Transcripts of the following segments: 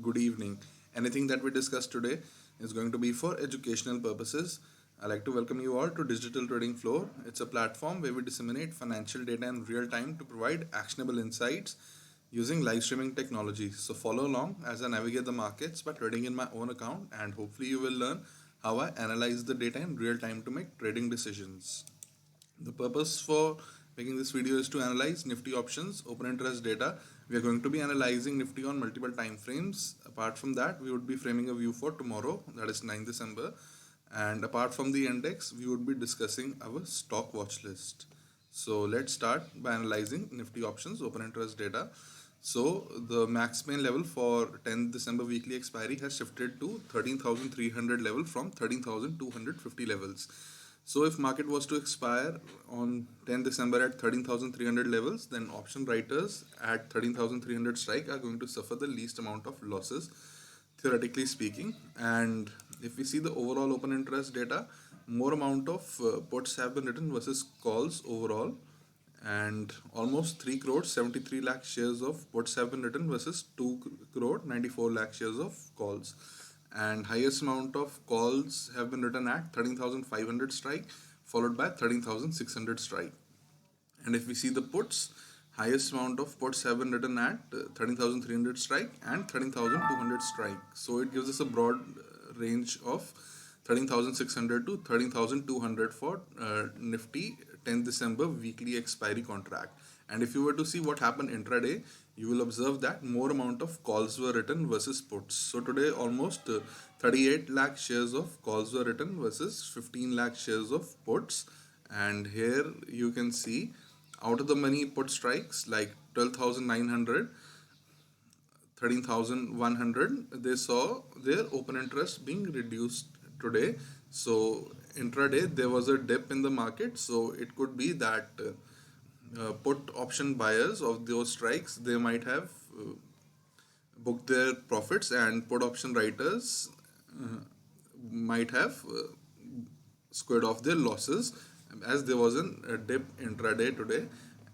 good evening. Anything that we discuss today is going to be for educational purposes. I'd like to welcome you all to Digital Trading Floor. It's a platform where we disseminate financial data in real time to provide actionable insights using live streaming technology. So follow along as I navigate the markets by trading in my own account, and hopefully you will learn how I analyze the data in real time to make trading decisions. The purpose for making this video is to analyze Nifty options, open interest data. We are going to be analyzing Nifty on multiple time frames. Apart from that, we would be framing a view for tomorrow, that is 9th December. And apart from the index, we would be discussing our stock watch list. So let's start by analyzing Nifty options, open interest data. So the max main level for 10th December weekly expiry has shifted to 13,300 level from 13,250 levels. So if market was to expire on 10 December at 13,300 levels, then option writers at 13,300 strike are going to suffer the least amount of losses, theoretically speaking. And if we see the overall open interest data, more amount of puts have been written versus calls overall, and almost 3 crore 73 lakh shares of puts have been written versus 2 crore 94 lakh shares of calls, and highest amount of calls have been written at 13,500 strike, followed by 13,600 strike. And if we see the puts, highest amount of puts have been written at 13,300 strike and 13,200 strike. So it gives us a broad range of 13,600 to 13,200 for Nifty 10th December weekly expiry contract. And if you were to see what happened intraday, you will observe that more amount of calls were written versus puts. So today almost 38 lakh shares of calls were written versus 15 lakh shares of puts. And here you can see out of the money put strikes like 12,900, 13,100, they saw their open interest being reduced today. So intraday there was a dip in the market, so it could be that put option buyers of those strikes, they might have booked their profits, and put option writers uh, might have squared off their losses, as there was a dip intraday today.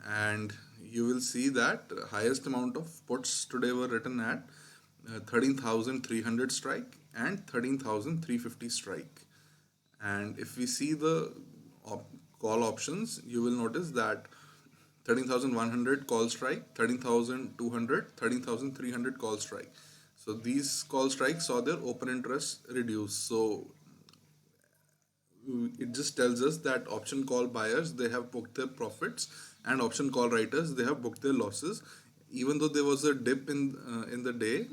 And you will see that highest amount of puts today were written at 13,300 strike and 13,350 strike. And if we see the call options, you will notice that 13,100 call strike, 13,200, 13,300 call strike. So these call strikes saw their open interest reduce. So it just tells us that option call buyers, they have booked their profits, and option call writers, they have booked their losses, even though there was a dip in the day.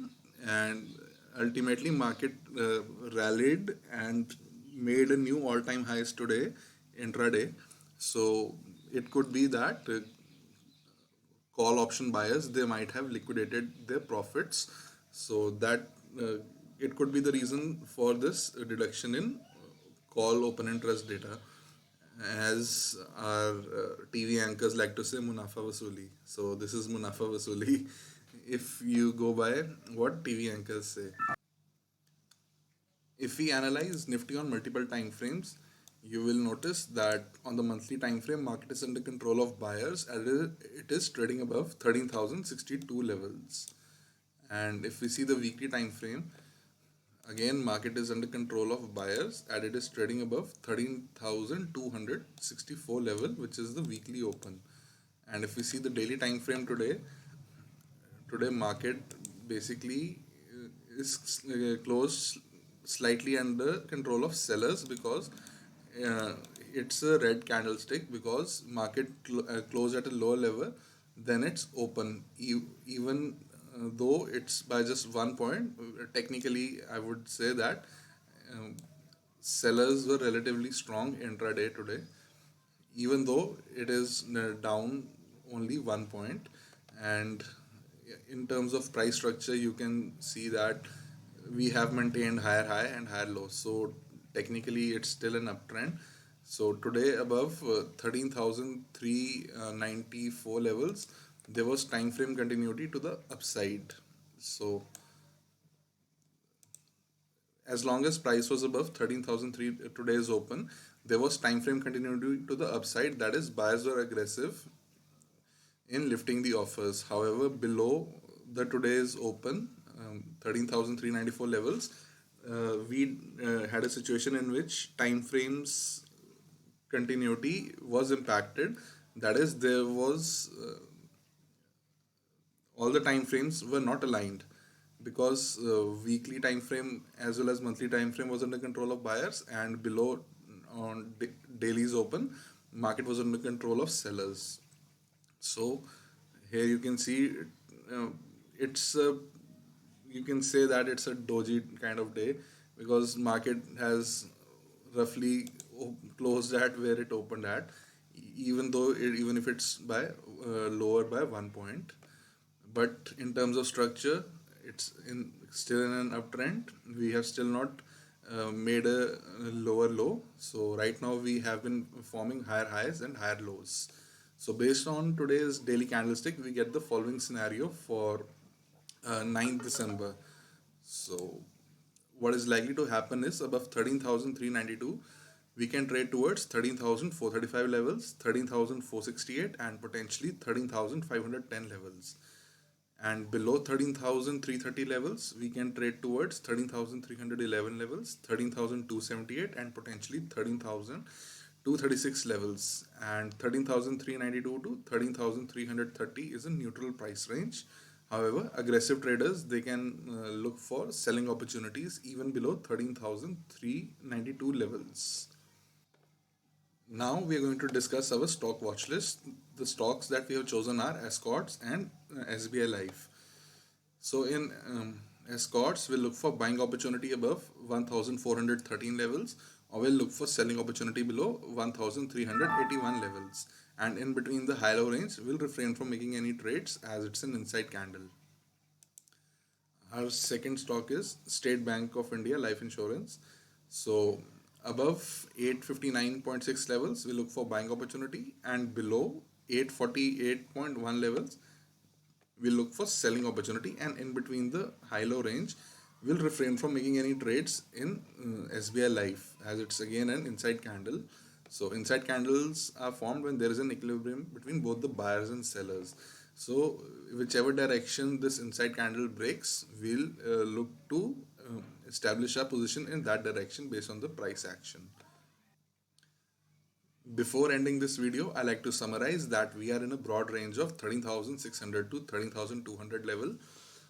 And ultimately market rallied and made a new all-time highs today intraday. So it could be that call option buyers, they might have liquidated their profits. So that uh, it could be the reason for this reduction in call open interest data, as our TV anchors like to say, munafa vasuli. So this is munafa vasuli if you go by what TV anchors say. If we analyze Nifty on multiple time frames, you will notice that on the monthly time frame, market is under control of buyers and it is trading above 13,062 levels. And if we see the weekly time frame, again market is under control of buyers and it is trading above 13,264 level, which is the weekly open. And if we see the daily time frame today market basically is closed slightly under control of sellers, because uh, it's a red candlestick, because market closed at a lower level than it's open, even though it's by just 1 point. Technically I would say that um, sellers were relatively strong intraday today, even though it is down only 1 point. And in terms of price structure, you can see that we have maintained higher high and higher low. So technically, it's still an uptrend. So today, above 13,394 levels, there was time frame continuity to the upside. So as long as price was above 13,003 today's open, there was time frame continuity to the upside. That is, buyers were aggressive in lifting the offers. However, below the today's open, 13,394 levels, we had a situation in which time frames continuity was impacted. That is, there was all the time frames were not aligned because weekly time frame as well as monthly time frame was under control of buyers, and below on dailies open market was under control of sellers. So here you can see uh, it's a, you can say that it's a doji kind of day because market has roughly closed at where it opened at, even though even if it's by lower by 1 point. But in terms of structure, it's in still in an uptrend. We have still not made a lower low. So right now we have been forming higher highs and higher lows. So based on today's daily candlestick, we get the following scenario for 9th December. So what is likely to happen is above 13,392, we can trade towards 13,435 levels, 13,468, and potentially 13,510 levels. And below 13,330 levels, we can trade towards 13,311 levels, 13,278, and potentially 13,236 levels. And 13,392 to 13,330 is a neutral price range. However, aggressive traders, they can look for selling opportunities even below 13,392 levels. Now we are going to discuss our stock watch list. The stocks that we have chosen are Escorts and SBI Life. So in Escorts, we'll look for buying opportunity above 1,413 levels, or we'll look for selling opportunity below 1,381 levels. And in between the high-low range, we'll refrain from making any trades as it's an inside candle. Our second stock is State Bank of India Life Insurance. So above 859.6 levels, we look for buying opportunity, and below 848.1 levels, we'll look for selling opportunity, and in between the high-low range, we'll refrain from making any trades in SBI Life as it's again an inside candle. So inside candles are formed when there is an equilibrium between both the buyers and sellers. So whichever direction this inside candle breaks, we'll look to establish our position in that direction based on the price action. Before ending this video, I like to summarize that we are in a broad range of 13,600 to 13,200 level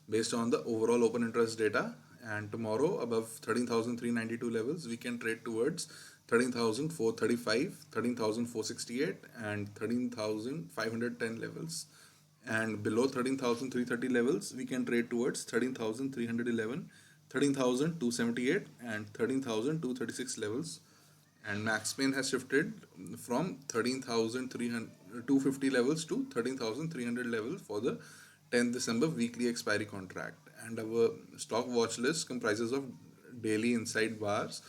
based on the overall open interest data. And tomorrow, above 13,392 levels, we can trade towards 13,435, 13,468, and 13,510 levels. And below 13,330 levels, we can trade towards 13,311, 13,278, and 13,236 levels. And max pain has shifted from 13,250 levels to 13,300 levels for the 10th December weekly expiry contract. And our stock watch list comprises of daily inside bars.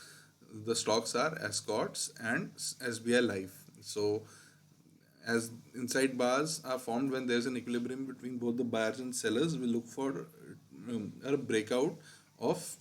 The stocks are Escorts and SBI Life. So as inside bars are formed when there's an equilibrium between both the buyers and sellers, we look for a breakout of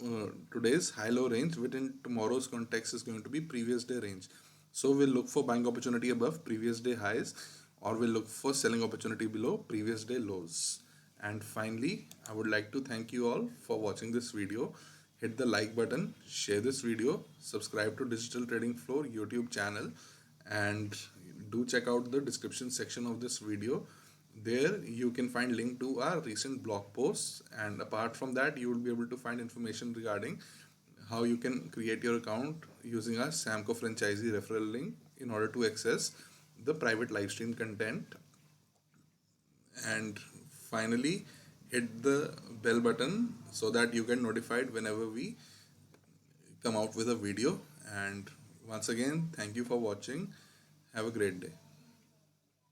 today's high-low range, which in tomorrow's context is going to be previous day range. So we'll look for buying opportunity above previous day highs, or we'll look for selling opportunity below previous day lows. And finally, I would like to thank you all for watching this video. Hit the like button, share this video, subscribe to Digital Trading Floor YouTube channel, and do check out the description section of this video. There you can find link to our recent blog posts, and apart from that, you will be able to find information regarding how you can create your account using our Samco franchisee referral link in order to access the private live stream content. And finally, hit the bell button so that you get notified whenever we come out with a video. And once again, thank you for watching. Have a great day.